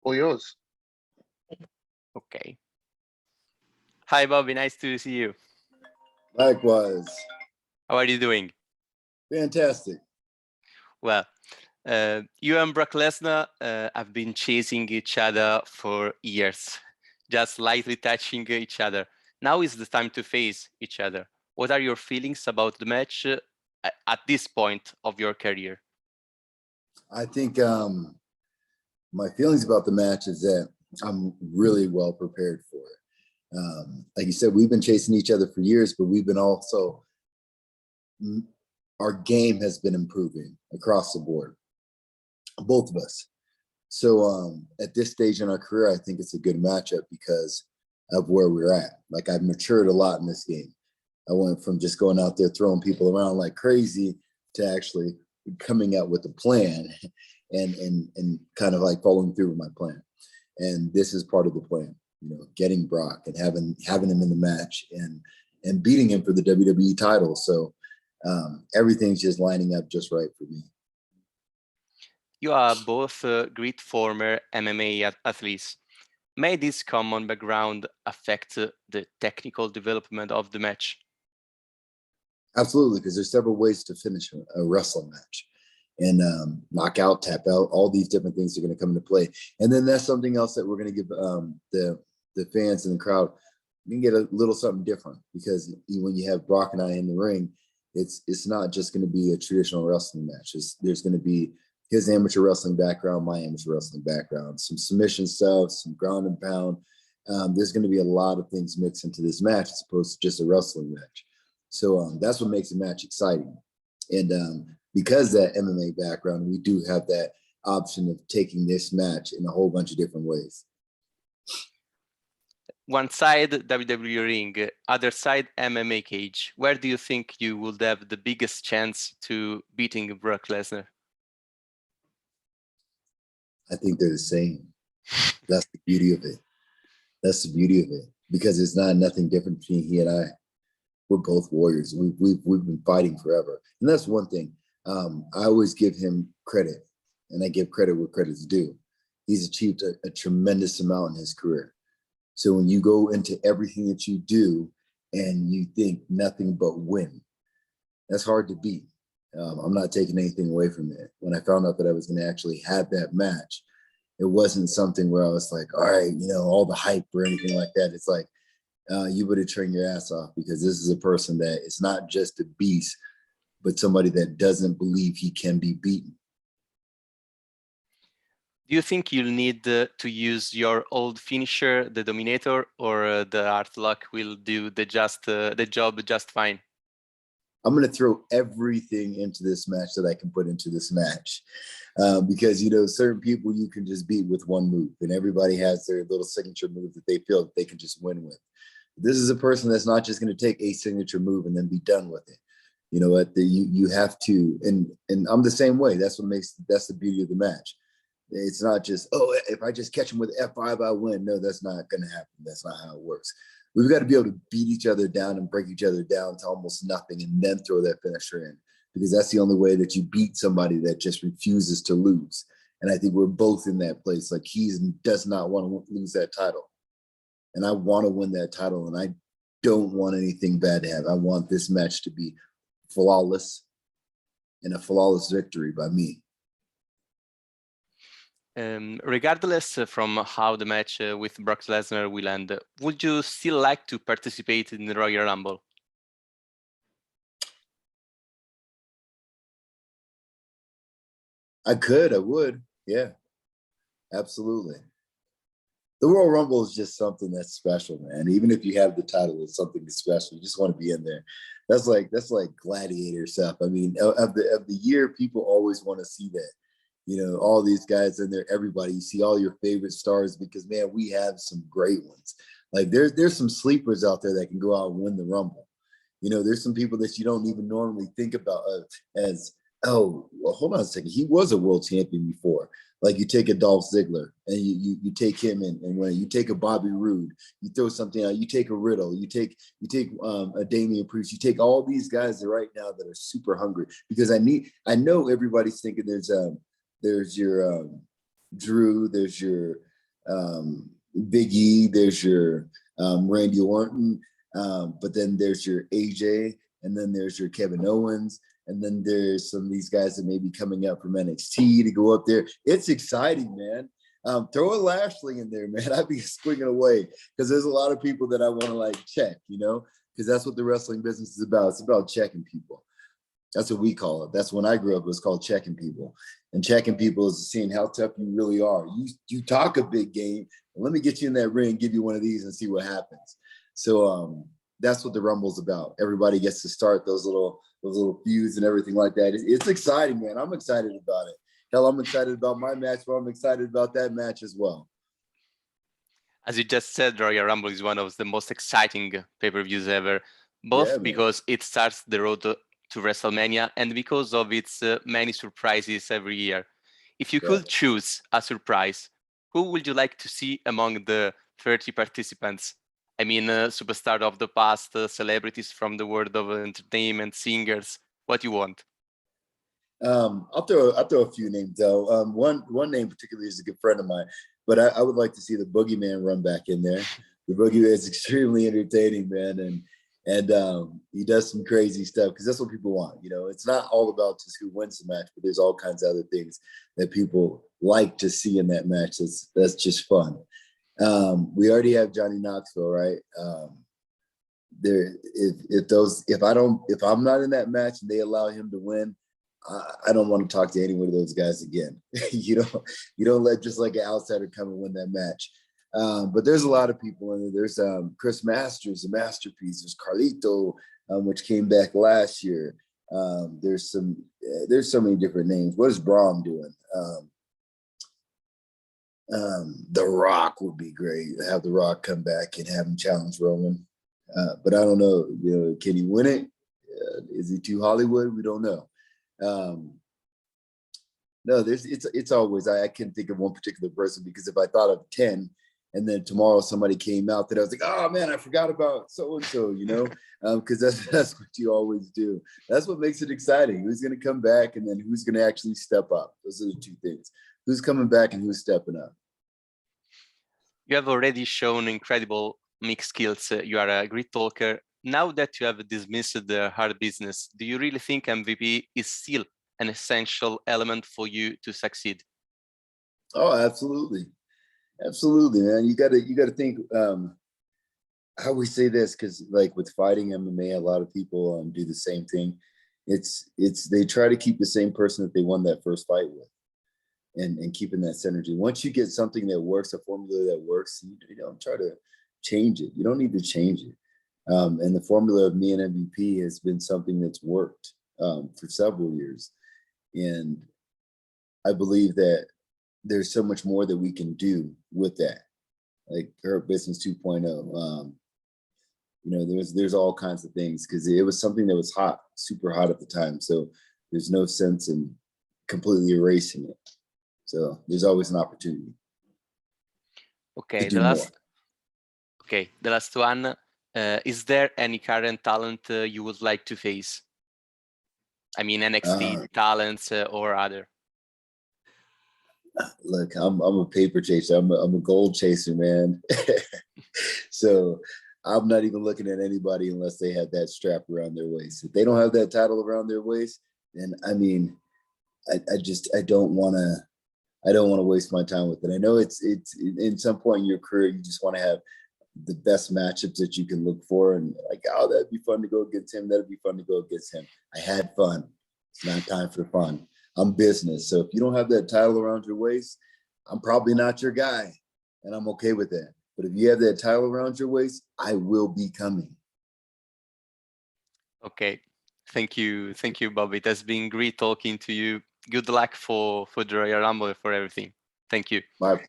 All yours. Okay. Hi, Bobby. Nice to see you. Likewise. How are you doing? Fantastic. Well, you and Brock Lesnar have been chasing each other for years, just lightly touching each other. Now is the time to face each other. What are your feelings about the match at this point of your career? I think my feelings about the match is that I'm really well prepared for it. Like you said, we've been chasing each other for years, but we've been also, our game has been improving across the board, both of us. So at this stage in our career, I think it's a good matchup because of where we're at. Like, I've matured a lot in this game. I went from just going out there throwing people around like crazy to actually coming out with a plan and kind of like following through with my plan. And this is part of the plan, you know, getting Brock and having him in the match and beating him for the WWE title. So everything's just lining up just right for me. You are both great former MMA athletes. May this common background affect the technical development of the match? Absolutely, because there's several ways to finish a wrestling match. And knockout, tap out, all these different things are going to come into play. And then that's something else that we're going to give the fans and the crowd. You can get a little something different, because when you have Brock and I in the ring, it's not just going to be a traditional wrestling match. There's going to be his amateur wrestling background, my amateur wrestling background, some submission stuff, some ground and pound. There's going to be a lot of things mixed into this match as opposed to just a wrestling match. So that's what makes the match exciting. And because that MMA background, we do have that option of taking this match in a whole bunch of different ways. One side WWE ring, other side MMA cage. Where do you think you would have the biggest chance to beating Brock Lesnar? I think they're the same. That's the beauty of it. That's the beauty of it, because it's not nothing different between he and I. We're both warriors. We've been fighting forever, and that's one thing. I always give him credit, and I give credit where credit's due. He's achieved a tremendous amount in his career. So when you go into everything that you do and you think nothing but win, that's hard to beat. I'm not taking anything away from it. When I found out that I was going to actually have that match, it wasn't something where I was like, all right, you know, all the hype or anything like that. It's like, you would have trained your ass off, because this is a person that is not just a beast, but somebody that doesn't believe he can be beaten. Do you think you'll need to use your old finisher, the Dominator, or the Art Lock will do the job just fine? I'm going to throw everything into this match that I can put into this match, because, you know, certain people you can just beat with one move, and everybody has their little signature move that they feel that they can just win with. This is a person that's not just going to take a signature move and then be done with it. You know what? You have to, and I'm the same way. That's the beauty of the match. It's not just, oh, if I just catch him with F5, I win. No, that's not going to happen. That's not how it works. We've got to be able to beat each other down and break each other down to almost nothing, and then throw that finisher in, because that's the only way that you beat somebody that just refuses to lose. And I think we're both in that place. Like, he does not want to lose that title. And I want to win that title, and I don't want anything bad to happen. I want this match to be flawless, and a flawless victory by me. Regardless from how the match with Brock Lesnar will end, would you still like to participate in the Royal Rumble? I would. Yeah, absolutely. The Royal Rumble is just something that's special, man. Even if you have the title, it's something that's special. You just want to be in there. That's like gladiator stuff. I mean, of the year, people always want to see that. You know, all these guys in there, everybody, you see all your favorite stars, because, man, we have some great ones. Like, there's some sleepers out there that can go out and win the Rumble. You know, there's some people that you don't even normally think about as, oh, well, hold on a second. He was a world champion before. Like, you take a Dolph Ziggler and you take him and when you take a Bobby Roode, you throw something out, you take a Riddle, you take a Damian Priest, you take all these guys that right now that are super hungry, because I know everybody's thinking there's your Drew, there's your Big E, there's your Randy Orton, but then there's your AJ, and then there's your Kevin Owens, and then there's some of these guys that may be coming up from NXT to go up there. It's exciting, man. Throw a Lashley in there, man. I'd be squinting away because there's a lot of people that I want to like check, you know, because that's what the wrestling business is about. It's about checking people. That's what we call it. That's when I grew up, it was called checking people. And checking people is seeing how tough you really are. You talk a big game. Let me get you in that ring, give you one of these and see what happens. So that's what the Rumble's about. Everybody gets to start those little feuds and everything like that. It's exciting, man. I'm excited about it. Hell, I'm excited about my match, but I'm excited about that match as well. As you just said, Royal Rumble is one of the most exciting pay-per-views ever, both because it starts the road to WrestleMania and because of its many surprises every year. If you could choose a surprise, who would you like to see among the 30 participants? I mean, superstar of the past, celebrities from the world of entertainment, singers. What you want? I'll throw a few names though. One name particularly is a good friend of mine, but I would like to see the Boogeyman run back in there. The Boogeyman is extremely entertaining, man, and he does some crazy stuff because that's what people want. You know, it's not all about just who wins the match, but there's all kinds of other things that people like to see in that match. That's just fun. We already have Johnny Knoxville, right? If I'm not in that match and they allow him to win, I don't want to talk to any one of those guys again. you don't let just like an outsider come and win that match. But there's a lot of people in there. There's Chris Masters, a masterpiece. There's Carlito, which came back last year. There's so many different names. What is Braun doing? The Rock would be great. Have The Rock come back and have him challenge Roman. But I don't know. You know, can he win it? Is he too Hollywood? We don't know. No, it's always, I can't think of one particular person because if I thought of 10 and then tomorrow somebody came out that I was like, oh man, I forgot about so-and-so, you know, because that's what you always do. That's what makes it exciting. Who's going to come back and then who's going to actually step up? Those are the two things. Who's coming back and who's stepping up? You have already shown incredible mixed skills. You are a great talker. Now that you have dismissed the hard business, do you really think MVP is still an essential element for you to succeed? Oh, absolutely. Absolutely, man. You gotta think, how we say this, because like with fighting MMA, a lot of people do the same thing. It's they try to keep the same person that they won that first fight with and keeping that synergy. Once you get something that works, a formula that works, you don't try to change it. You don't need to change it. And the formula of me and MVP has been something that's worked for several years. And I believe that there's so much more that we can do with that, like Hurt Business 2.0. You know, there's all kinds of things because it was something that was hot, super hot at the time. So there's no sense in completely erasing it. So there's always an opportunity. Okay, the last one. Is there any current talent you would like to face? I mean, NXT talents or other. Look, I'm a paper chaser. I'm a gold chaser, man. So I'm not even looking at anybody unless they have that strap around their waist. If they don't have that title around their waist, then I mean, I don't want to waste my time with it. I know it's in some point in your career, you just want to have the best matchups that you can look for. And like, oh, that'd be fun to go against him. That'd be fun to go against him. I had fun. It's not time for fun. I'm business. So if you don't have that title around your waist, I'm probably not your guy. And I'm okay with that. But if you have that title around your waist, I will be coming. Okay. Thank you, Bobby. It has been great talking to you. Good luck for the Royal Rumble, for everything. Thank you. My